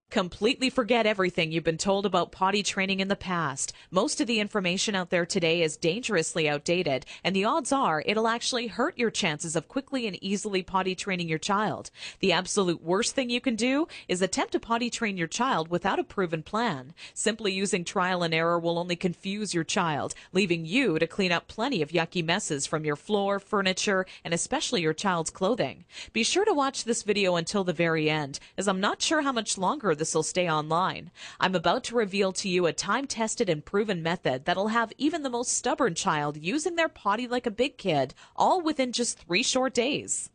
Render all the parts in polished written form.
Completely forget everything you've been told about potty training in the past. Most of the information out there today is dangerously outdated, and the odds are it'll actually hurt your chances of quickly and easily potty training your child. The absolute worst thing you can do is attempt to potty train your child without a proven plan. Simply using trial and error will only confuse your child, leaving you to clean up plenty of yucky messes from your floor, furniture, and especially your child's clothing. Be sure to watch this video until the very end, as I'm not sure how much longer this will stay online. I'm about to reveal to you a time-tested and proven method that'll have even the most stubborn child using their potty like a big kid, all within just 3 short days.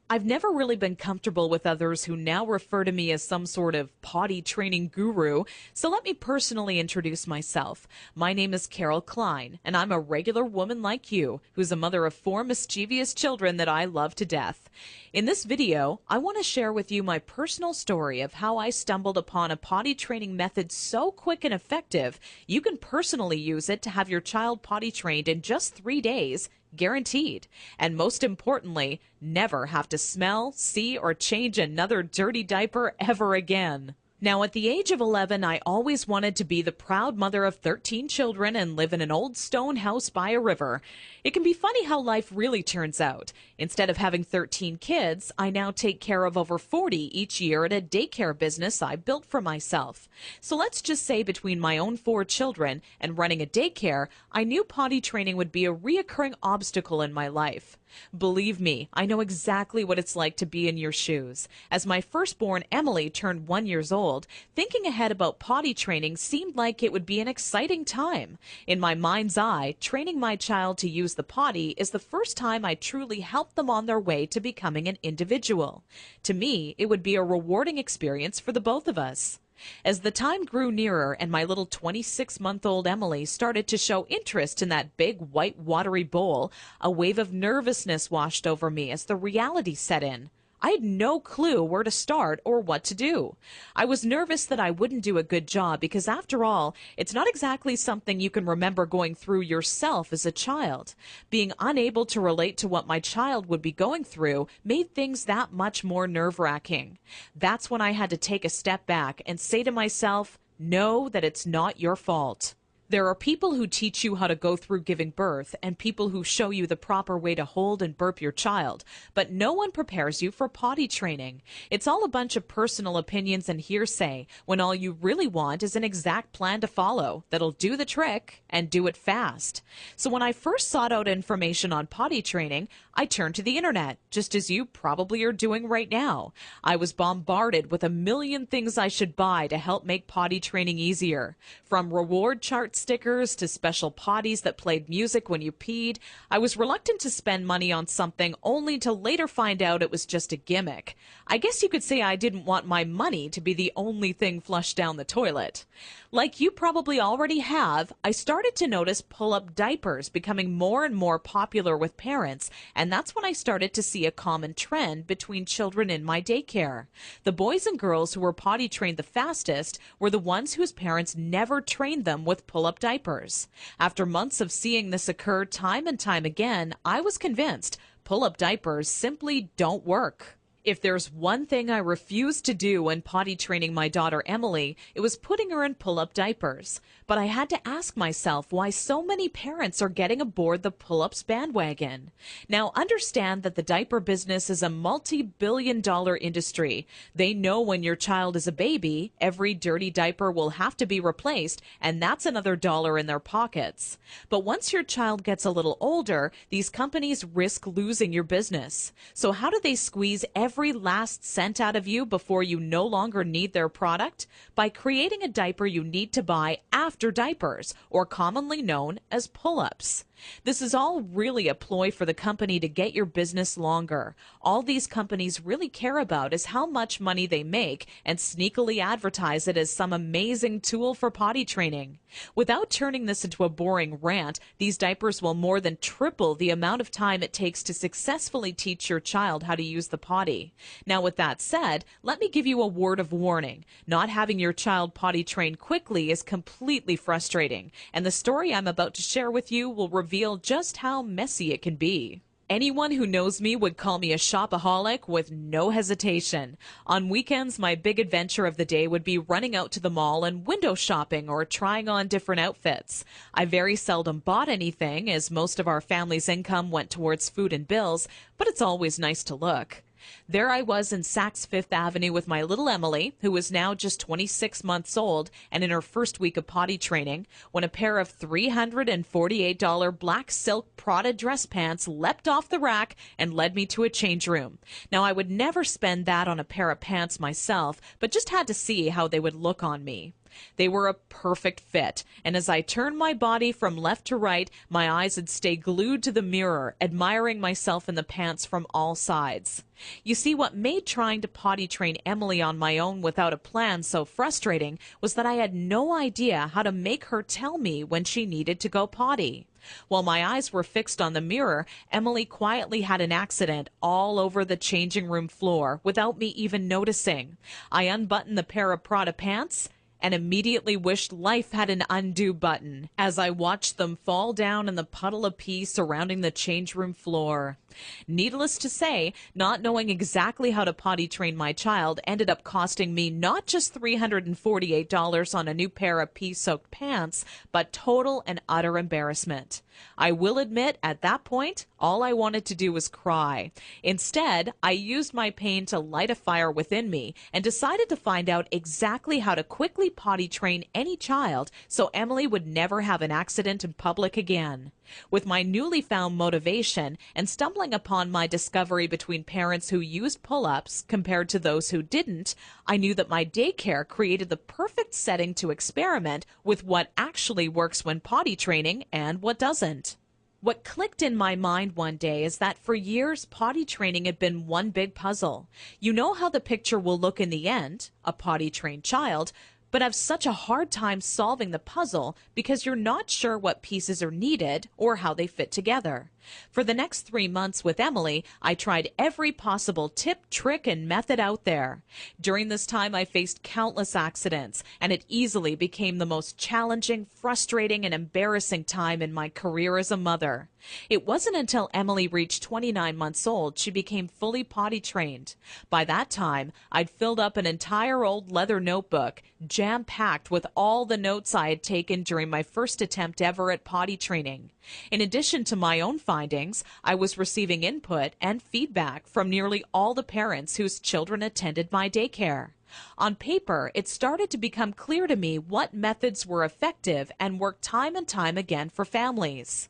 I've never really been comfortable with others who now refer to me as some sort of potty training guru, so let me personally introduce myself. My name is Carol Klein, and I'm a regular woman like you, who's a mother of 4 mischievous children that I love to death. In this video, I want to share with you my personal story of how I stumbled upon a potty training method so quick and effective, you can personally use it to have your child potty trained in just 3 days, guaranteed. And most importantly, never have to smell, see, or change another dirty diaper ever again. Now, at the age of 11, I always wanted to be the proud mother of 13 children and live in an old stone house by a river. It can be funny how life really turns out. Instead of having 13 kids, I now take care of over 40 each year at a daycare business I built for myself. So let's just say between my own 4 children and running a daycare, I knew potty training would be a reoccurring obstacle in my life. Believe me, I know exactly what it's like to be in your shoes. As my firstborn Emily turned 1 year old, thinking ahead about potty training seemed like it would be an exciting time. In my mind's eye, training my child to use the potty is the first time I truly helped them on their way to becoming an individual. To me, it would be a rewarding experience for the both of us. As the time grew nearer and my little 26-month-old Emily started to show interest in that big white watery bowl, a wave of nervousness washed over me as the reality set in. I had no clue where to start or what to do. I was nervous that I wouldn't do a good job because, after all, it's not exactly something you can remember going through yourself as a child. Being unable to relate to what my child would be going through made things that much more nerve-wracking. That's when I had to take a step back and say to myself, know that it's not your fault. There are people who teach you how to go through giving birth and people who show you the proper way to hold and burp your child, but no one prepares you for potty training. It's all a bunch of personal opinions and hearsay when all you really want is an exact plan to follow that'll do the trick and do it fast. So when I first sought out information on potty training, I turned to the internet, just as you probably are doing right now. I was bombarded with a million things I should buy to help make potty training easier. From reward chart stickers to special potties that played music when you peed, I was reluctant to spend money on something only to later find out it was just a gimmick. I guess you could say I didn't want my money to be the only thing flushed down the toilet. Like you probably already have, I started to notice pull-up diapers becoming more and more popular with parents, and that's when I started to see a common trend between children in my daycare. The boys and girls who were potty trained the fastest were the ones whose parents never trained them with pull-up diapers. After months of seeing this occur time and time again, I was convinced pull-up diapers simply don't work. If there's one thing I refused to do when potty training my daughter Emily, it was putting her in pull-up diapers. But I had to ask myself why so many parents are getting aboard the pull-ups bandwagon. Now, understand that the diaper business is a multi-billion-dollar industry. They know when your child is a baby, every dirty diaper will have to be replaced, and that's another dollar in their pockets. But once your child gets a little older, these companies risk losing your business. So how do they squeeze every last cent out of you before you no longer need their product? By creating a diaper you need to buy after diapers, or commonly known as pull-ups. This is all really a ploy for the company to get your business longer. All these companies really care about is how much money they make and sneakily advertise it as some amazing tool for potty training. Without turning this into a boring rant, these diapers will more than triple the amount of time it takes to successfully teach your child how to use the potty. Now, with that said, let me give you a word of warning. Not having your child potty trained quickly is completely frustrating, and the story I'm about to share with you will reveal just how messy it can be. Anyone who knows me would call me a shopaholic with no hesitation. On weekends, my big adventure of the day would be running out to the mall and window shopping or trying on different outfits. I very seldom bought anything, as most of our family's income went towards food and bills, but it's always nice to look. There I was in Saks Fifth Avenue with my little Emily, who was now just 26 months old and in her first week of potty training, when a pair of $348 black silk Prada dress pants leapt off the rack and led me to a change room. Now, I would never spend that on a pair of pants myself, but just had to see how they would look on me. They were a perfect fit, and as I turned my body from left to right, my eyes would stay glued to the mirror, admiring myself in the pants from all sides. You see, what made trying to potty train Emily on my own without a plan so frustrating was that I had no idea how to make her tell me when she needed to go potty. While my eyes were fixed on the mirror, Emily quietly had an accident all over the changing room floor without me even noticing. I unbuttoned the pair of Prada pants and immediately wished life had an undo button as I watched them fall down in the puddle of pee surrounding the change room floor. Needless to say, not knowing exactly how to potty train my child ended up costing me not just $348 on a new pair of pee-soaked pants, but total and utter embarrassment. I will admit, at that point, all I wanted to do was cry. Instead, I used my pain to light a fire within me and decided to find out exactly how to quickly potty train any child so Emily would never have an accident in public again. With my newly found motivation and stumbling upon my discovery between parents who used pull-ups compared to those who didn't, I knew that my daycare created the perfect setting to experiment with what actually works when potty training and what doesn't. What clicked in my mind one day is that for years, potty training had been one big puzzle. You know how the picture will look in the end, a potty-trained child, but have such a hard time solving the puzzle because you're not sure what pieces are needed or how they fit together. For the next 3 months with Emily, I tried every possible tip, trick, and method out there. During this time, I faced countless accidents, and it easily became the most challenging, frustrating, and embarrassing time in my career as a mother. It wasn't until Emily reached 29 months old she became fully potty trained. By that time, I'd filled up an entire old leather notebook, jam-packed with all the notes I had taken during my first attempt ever at potty training. In addition to my own findings, I was receiving input and feedback from nearly all the parents whose children attended my daycare. On paper, it started to become clear to me what methods were effective and worked time and time again for families.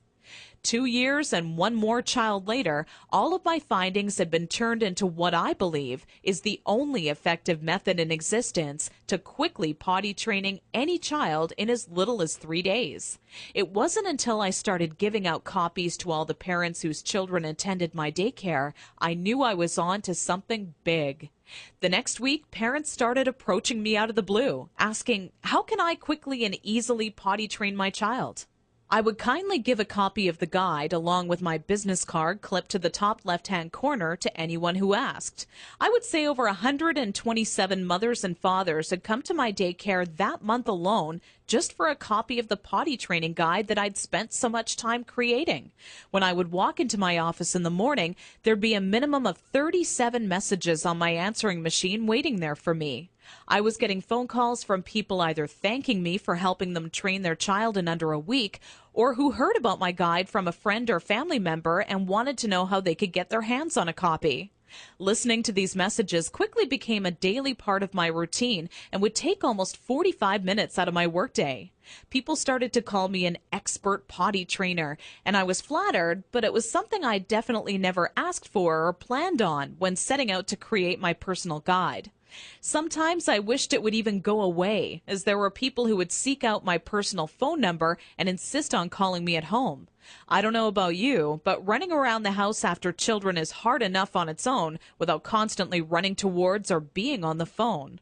2 years and one more child later, all of my findings had been turned into what I believe is the only effective method in existence to quickly potty training any child in as little as 3 days. It wasn't until I started giving out copies to all the parents whose children attended my daycare I knew I was on to something big. The next week, parents started approaching me out of the blue, asking, how can I quickly and easily potty train my child? I would kindly give a copy of the guide along with my business card clipped to the top left-hand corner to anyone who asked. I would say over 127 mothers and fathers had come to my daycare that month alone just for a copy of the potty training guide that I'd spent so much time creating. When I would walk into my office in the morning, there'd be a minimum of 37 messages on my answering machine waiting there for me. I was getting phone calls from people either thanking me for helping them train their child in under a week, or who heard about my guide from a friend or family member and wanted to know how they could get their hands on a copy. Listening to these messages quickly became a daily part of my routine and would take almost 45 minutes out of my workday. People started to call me an expert potty trainer, and I was flattered, but it was something I definitely never asked for or planned on when setting out to create my personal guide. Sometimes I wished it would even go away, as there were people who would seek out my personal phone number and insist on calling me at home. I don't know about you, but running around the house after children is hard enough on its own without constantly running towards or being on the phone.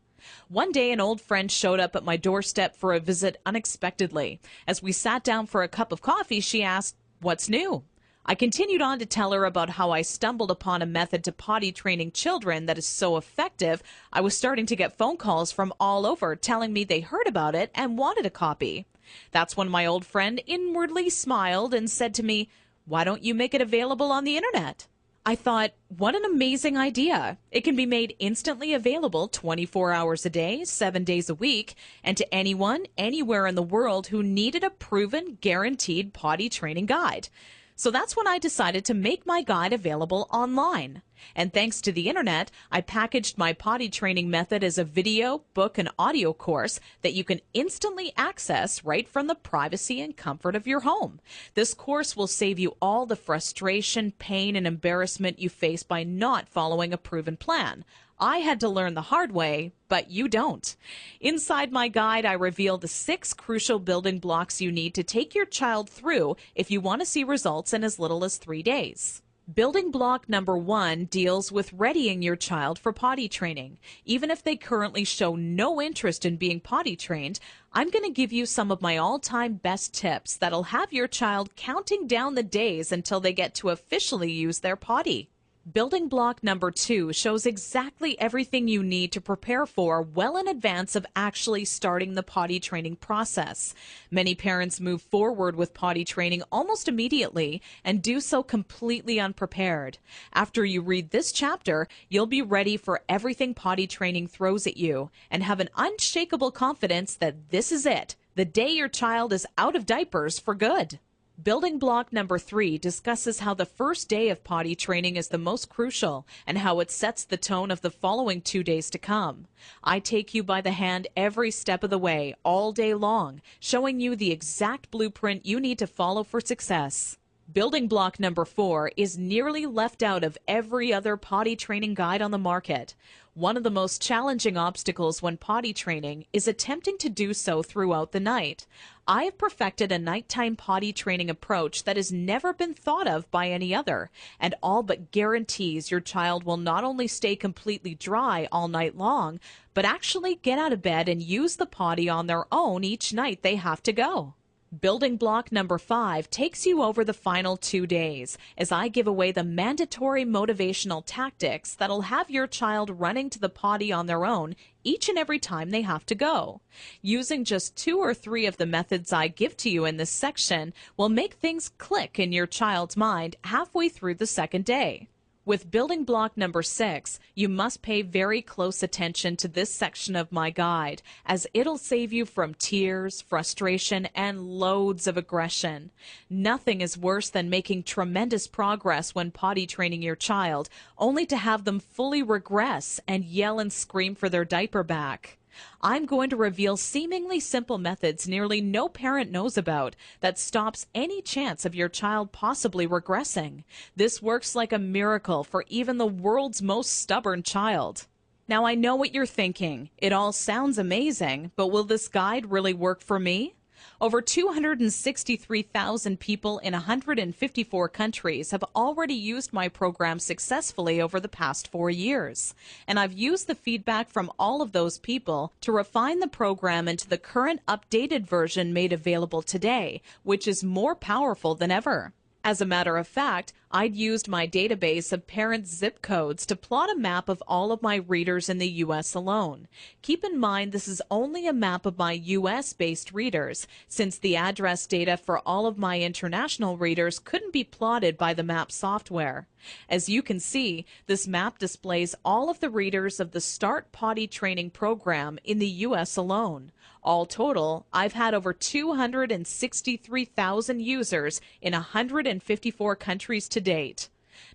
One day, an old friend showed up at my doorstep for a visit unexpectedly. As we sat down for a cup of coffee, she asked, "What's new?" I continued on to tell her about how I stumbled upon a method to potty training children that is so effective, I was starting to get phone calls from all over telling me they heard about it and wanted a copy. That's when my old friend inwardly smiled and said to me, Why don't you make it available on the internet? I thought, what an amazing idea. It can be made instantly available 24 hours a day, 7 days a week, and to anyone, anywhere in the world who needed a proven, guaranteed potty training guide. So that's when I decided to make my guide available online. And thanks to the internet, I packaged my potty training method as a video, book, and audio course that you can instantly access right from the privacy and comfort of your home. This course will save you all the frustration, pain, and embarrassment you face by not following a proven plan. I had to learn the hard way, but you don't. Inside my guide, I reveal the 6 crucial building blocks you need to take your child through if you want to see results in as little as 3 days. Building block number 1 deals with readying your child for potty training. Even if they currently show no interest in being potty trained, I'm going to give you some of my all-time best tips that'll have your child counting down the days until they get to officially use their potty. Building block number 2 shows exactly everything you need to prepare for well in advance of actually starting the potty training process. Many parents move forward with potty training almost immediately and do so completely unprepared. After you read this chapter, you'll be ready for everything potty training throws at you and have an unshakable confidence that this is it, the day your child is out of diapers for good. Building block number 3 discusses how the first day of potty training is the most crucial and how it sets the tone of the following 2 days to come. I take you by the hand every step of the way, all day long, showing you the exact blueprint you need to follow for success. Building block number 4 is nearly left out of every other potty training guide on the market. One of the most challenging obstacles when potty training is attempting to do so throughout the night. I have perfected a nighttime potty training approach that has never been thought of by any other, and all but guarantees your child will not only stay completely dry all night long, but actually get out of bed and use the potty on their own each night they have to go. Building block number 5 takes you over the final 2 days as I give away the mandatory motivational tactics that'll have your child running to the potty on their own each and every time they have to go. Using just 2 or 3 of the methods I give to you in this section will make things click in your child's mind halfway through the second day. With building block number 6, you must pay very close attention to this section of my guide, as it'll save you from tears, frustration, and loads of aggression. Nothing is worse than making tremendous progress when potty training your child, only to have them fully regress and yell and scream for their diaper back. I'm going to reveal seemingly simple methods nearly no parent knows about that stops any chance of your child possibly regressing. This works like a miracle for even the world's most stubborn child. Now I know what you're thinking. It all sounds amazing, but will this guide really work for me? Over 263,000 people in 154 countries have already used my program successfully over the past 4 years. And I've used the feedback from all of those people to refine the program into the current updated version made available today, which is more powerful than ever. As a matter of fact, I'd used my database of parents' zip codes to plot a map of all of my readers in the U.S. alone. Keep in mind this is only a map of my U.S.-based readers, since the address data for all of my international readers couldn't be plotted by the map software. As you can see, this map displays all of the readers of the Start Potty Training program in the U.S. alone. All total, I've had over 263,000 users in 154 countries to date.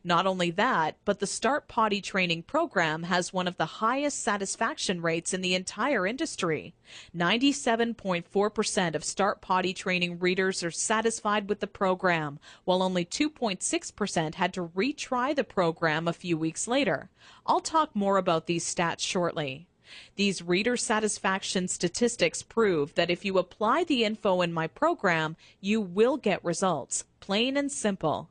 Not only that, but the Start Potty Training program has one of the highest satisfaction rates in the entire industry. 97.4% of Start Potty Training readers are satisfied with the program, while only 2.6% had to retry the program a few weeks later. I'll talk more about these stats shortly. These reader satisfaction statistics prove that if you apply the info in my program, you will get results, plain and simple.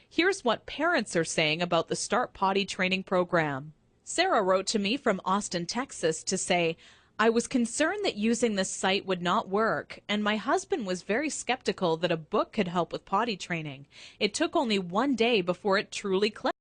Here's what parents are saying about the Start Potty Training program. Sarah wrote to me from Austin, Texas to say, "I was concerned that using this site would not work, and my husband was very skeptical that a book could help with potty training. It took only 1 day before it truly clicked.